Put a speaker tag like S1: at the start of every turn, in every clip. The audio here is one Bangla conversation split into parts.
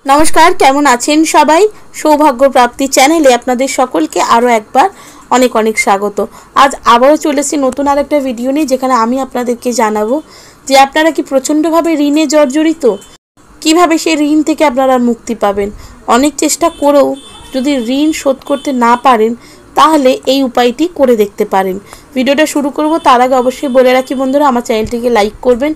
S1: नमस्कार केमन आছেন সবাই সৌভাগ্য প্রাপ্তি চ্যানেলে আপনাদের সকলকে আরো একবার অনেক অনেক স্বাগত। আজ আবারো চলেছি নতুন আরেকটা ভিডিও নিয়ে, যেখানে আমি আপনাদেরকে জানাবো যে আপনারা কি প্রচন্ডভাবে ঋণে জর্জরিত, কিভাবে সেই ঋণ থেকে আপনারা মুক্তি পাবেন। অনেক চেষ্টা করেও যদি ঋণ শোধ করতে না পারেন তাহলে এই উপায়টি করে দেখতে পারেন। ভিডিওটা শুরু করব তার আগে অবশ্যই বলে রাখি বন্ধুরা, আমার চ্যানেলটিকে লাইক করবেন,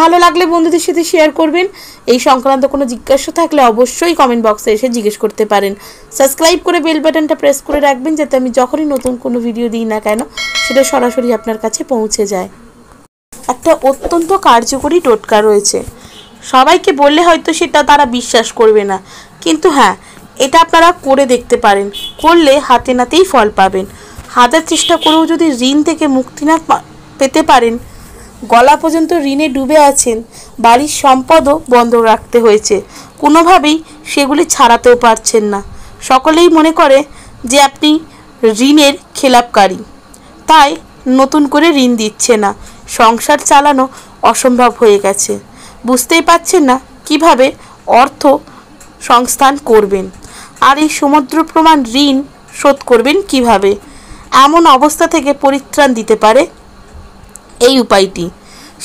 S1: ভালো লাগলে বন্ধুদের সাথে শেয়ার করবেন। এই সংক্রান্ত কোনো জিজ্ঞাসা থাকলে অবশ্যই কমেন্ট বক্সে এসে জিজ্ঞেস করতে পারেন। সাবস্ক্রাইব করে বেল বাটনটা প্রেস করে রাখবেন, যাতে আমি যখনই নতুন কোনো ভিডিও দিই না কেন সেটা সরাসরি আপনার কাছে পৌঁছে যায়। একটা অত্যন্ত কার্যকরী টোটকা রয়েছে, সবাইকে বললে হয়তো সেটা তারা বিশ্বাস করবে না, কিন্তু হ্যাঁ, এটা আপনারা করে দেখতে পারেন। করলে হাতে নাতেই ফল পাবেন। হাজার চেষ্টা করেও যদি ঋণ থেকে মুক্তি না পেতে পারেন, গলা পর্যন্ত ঋণে ডুবে আছেন, বাড়ির সম্পদও বন্ধ রাখতে হয়েছে, কোনোভাবেই সেগুলি ছাড়াতেও পারছেন না, সকলেই মনে করে যে আপনি ঋণের খেলাপকারী, তাই নতুন করে ঋণ দিচ্ছে না, সংসার চালানো অসম্ভব হয়ে গেছে, বুঝতেই পারছেন না কিভাবে অর্থ সংস্থান করবেন, আর এই সমুদ্র প্রমাণ ঋণ শোধ করবেন কিভাবে। এমন অবস্থা থেকে পরিত্রাণ দিতে পারে এই উপায়টি।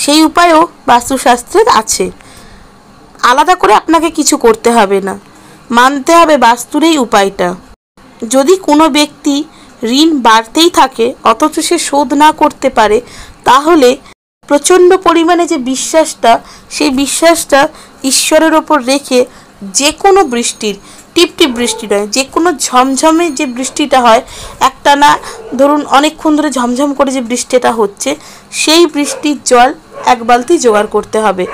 S1: সেই উপায়ও বাস্তুশাস্ত্রের আছে, আলাদা করে আপনাকে কিছু করতে হবে না, মানতে হবে বাস্তুর এই উপায়টা। যদি কোনো ব্যক্তি ঋণ বাড়তেই থাকে অথচ সে শোধ না করতে পারে, তাহলে প্রচণ্ড পরিমাণে যে বিশ্বাসটা, সেই বিশ্বাসটা ঈশ্বরের ওপর রেখে যে কোনো বৃষ্টির, টিপটিপ বৃষ্টি নয়, যে কোনো ঝমঝমে যে বৃষ্টিটা হয়, একটানা ধরুন অনেকক্ষণ ধরে ঝমঝম করে যে বৃষ্টিটা হচ্ছে, সেই বৃষ্টির জল এক বালতি জোগাড় করতে হবে।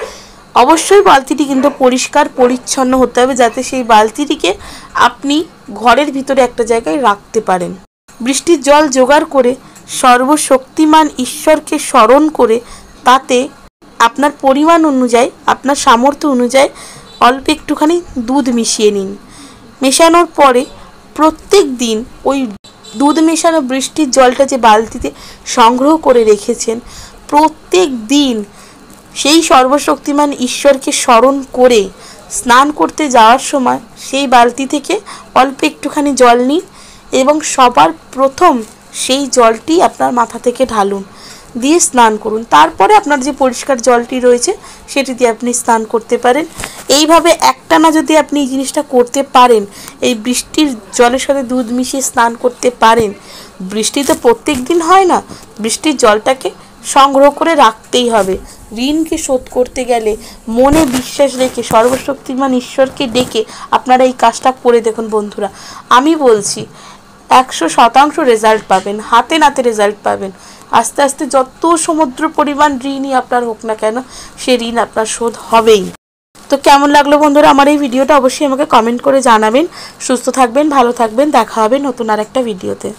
S1: অবশ্যই বালতিটি কিন্তু পরিষ্কার পরিচ্ছন্ন হতে হবে, যাতে সেই বালতিটিকে আপনি ঘরের ভিতরে একটা জায়গায় রাখতে পারেন। বৃষ্টির জল জোগাড় করে সর্বশক্তিমান ঈশ্বরকে স্মরণ করে তাতে আপনার পরিমাণ অনুযায়ী, আপনার সামর্থ্য অনুযায়ী অল্প একটুখানি দুধ মিশিয়ে নিন। মেশানোর পরে প্রত্যেক দিন ওই দুধ মেশানো বৃষ্টির জলটা যে বালতিতে সংগ্রহ করে রেখেছেন, প্রত্যেক দিন সেই সর্বশক্তিমান ঈশ্বরকে স্মরণ করে স্নান করতে যাওয়ার সময় সেই বালতি থেকে অল্প একটুখানি জল নিন এবং সবার প্রথম সেই জলটি আপনার মাথা থেকে ঢালুন, দিয়ে স্নান করুন। তারপরে আপনার যে পরিষ্কার জলটি রয়েছে সেটি দিয়ে আপনি স্নান করতে পারেন। এইভাবে একটানা যদি আপনি এই জিনিসটা করতে পারেন, এই বৃষ্টির জলের সাথে দুধ মিশিয়ে স্নান করতে পারেন, বৃষ্টি তো প্রত্যেক দিন হয় না, বৃষ্টির জলটাকে সংগ্রহ করে রাখতেই হবে। ঋণকে শোধ করতে গেলে মনে বিশ্বাস রেখে সর্বশক্তিমান ঈশ্বরকে ডেকে আপনারা এই কাজটা করে দেখুন বন্ধুরা। আমি বলছি 100% রেজাল্ট পাবেন, হাতে নাতে রেজাল্ট পাবেন। আস্তে আস্তে যত সমুদ্র পরিমাণ ঋণই আপনার হোক না কেন, সে ঋণ আপনার শোধ হবেই। তো কেমন লাগলো বন্ধুরা আমার এই ভিডিওটা, অবশ্যই আমাকে কমেন্ট করে জানাবেন। সুস্থ থাকবেন, ভালো থাকবেন, দেখা হবে নতুন আরেকটা ভিডিওতে।